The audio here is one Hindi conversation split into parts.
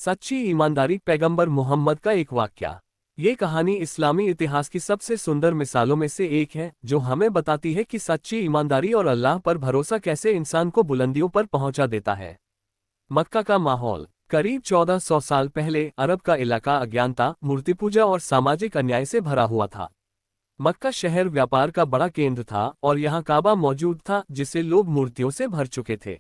सच्ची ईमानदारी पैगंबर मोहम्मद का एक वाकया। ये कहानी इस्लामी इतिहास की सबसे सुंदर मिसालों में से एक है जो हमें बताती है कि सच्ची ईमानदारी और अल्लाह पर भरोसा कैसे इंसान को बुलंदियों पर पहुंचा देता है। मक्का का माहौल। करीब 1400 साल पहले अरब का इलाका अज्ञानता, मूर्तिपूजा और सामाजिक अन्याय से भरा हुआ था। मक्का शहर व्यापार का बड़ा केंद्र था और यहाँ काबा मौजूद था जिसे लोग मूर्तियों से भर चुके थे।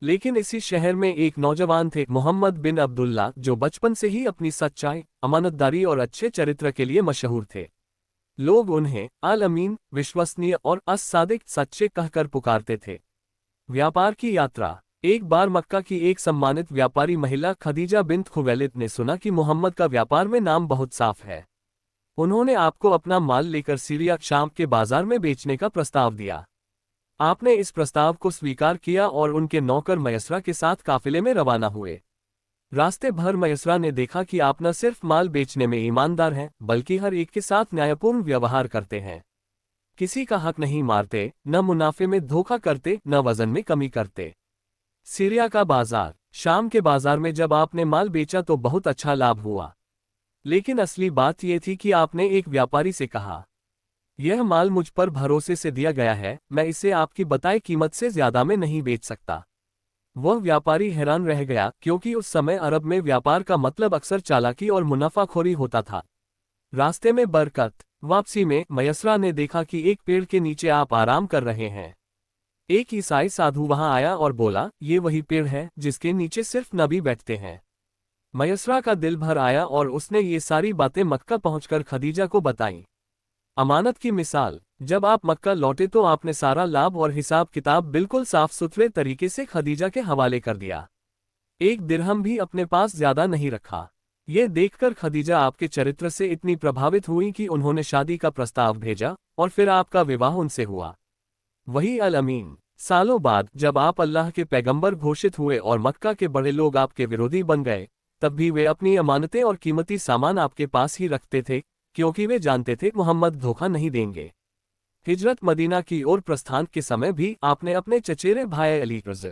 लेकिन इसी शहर में एक नौजवान थे, मोहम्मद बिन अब्दुल्ला, जो बचपन से ही अपनी सच्चाई, अमानतदारी और अच्छे चरित्र के लिए मशहूर थे। लोग उन्हें अल अमीन, विश्वसनीय और अस सादिक, सच्चे कहकर पुकारते थे। व्यापार की यात्रा। एक बार मक्का की एक सम्मानित व्यापारी महिला खदीजा बिन्त खुवैलिद ने सुना कि मोहम्मद का व्यापार में नाम बहुत साफ है। उन्होंने आपको अपना माल लेकर सीरिया शाम के बाजार में बेचने का प्रस्ताव दिया। आपने इस प्रस्ताव को स्वीकार किया और उनके नौकर मयसरा के साथ काफिले में रवाना हुए। रास्ते भर मयसरा ने देखा कि आप न सिर्फ माल बेचने में ईमानदार हैं, बल्कि हर एक के साथ न्यायपूर्ण व्यवहार करते हैं। किसी का हक नहीं मारते, न मुनाफे में धोखा करते, न वजन में कमी करते। सीरिया का बाजार। शाम के बाजार में जब आपने माल बेचा तो बहुत अच्छा लाभ हुआ। लेकिन असली बात यह थी कि आपने एक व्यापारी से कहा, यह माल मुझ पर भरोसे से दिया गया है, मैं इसे आपकी बताई कीमत से ज्यादा में नहीं बेच सकता। वह व्यापारी हैरान रह गया, क्योंकि उस समय अरब में व्यापार का मतलब अक्सर चालाकी और मुनाफाखोरी होता था। रास्ते में बरकत। वापसी में मयसरा ने देखा कि एक पेड़ के नीचे आप आराम कर रहे हैं। एक ईसाई साधु वहां आया और बोला, ये वही पेड़ है जिसके नीचे सिर्फ नबी बैठते हैं। मयसरा का दिल भर आया और उसने ये सारी बातें मक्का पहुंचकर खदीजा को बताईं। अमानत की मिसाल। जब आप मक्का लौटे तो आपने सारा लाभ और हिसाब किताब बिल्कुल साफ सुथरे तरीके से खदीजा के हवाले कर दिया। एक दिरहम भी अपने पास ज्यादा नहीं रखा। ये देखकर खदीजा आपके चरित्र से इतनी प्रभावित हुई कि उन्होंने शादी का प्रस्ताव भेजा और फिर आपका विवाह उनसे हुआ। वही अल अमीन। सालों बाद जब आप अल्लाह के पैगंबर घोषित हुए और मक्का के बड़े लोग आपके विरोधी बन गए, तब भी वे अपनी अमानतें और कीमती सामान आपके पास ही रखते थे, क्योंकि वे जानते थे मोहम्मद धोखा नहीं देंगे। हिजरत मदीना की ओर प्रस्थान के समय भी आपने अपने चचेरे भाई अली रज़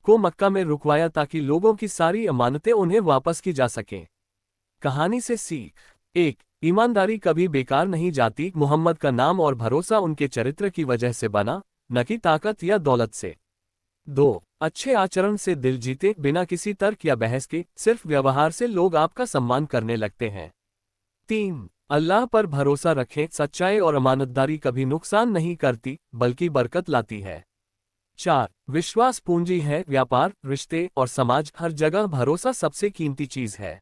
को मक्का में रुकवाया ताकि लोगों की सारी अमानतें उन्हें वापस की जा सकें। कहानी से सीख। 1. ईमानदारी कभी बेकार नहीं जाती। मोहम्मद का नाम और भरोसा उनके चरित्र की वजह से बना, न कि ताकत या दौलत से। 2. अच्छे आचरण से दिल जीते, बिना किसी तर्क या बहस के, सिर्फ व्यवहार से लोग आपका सम्मान करने लगते हैं। 3. अल्लाह पर भरोसा रखें, सच्चाई और अमानतदारी कभी नुकसान नहीं करती बल्कि बरकत लाती है। 4. विश्वास पूंजी है, व्यापार, रिश्ते और समाज, हर जगह भरोसा सबसे कीमती चीज है।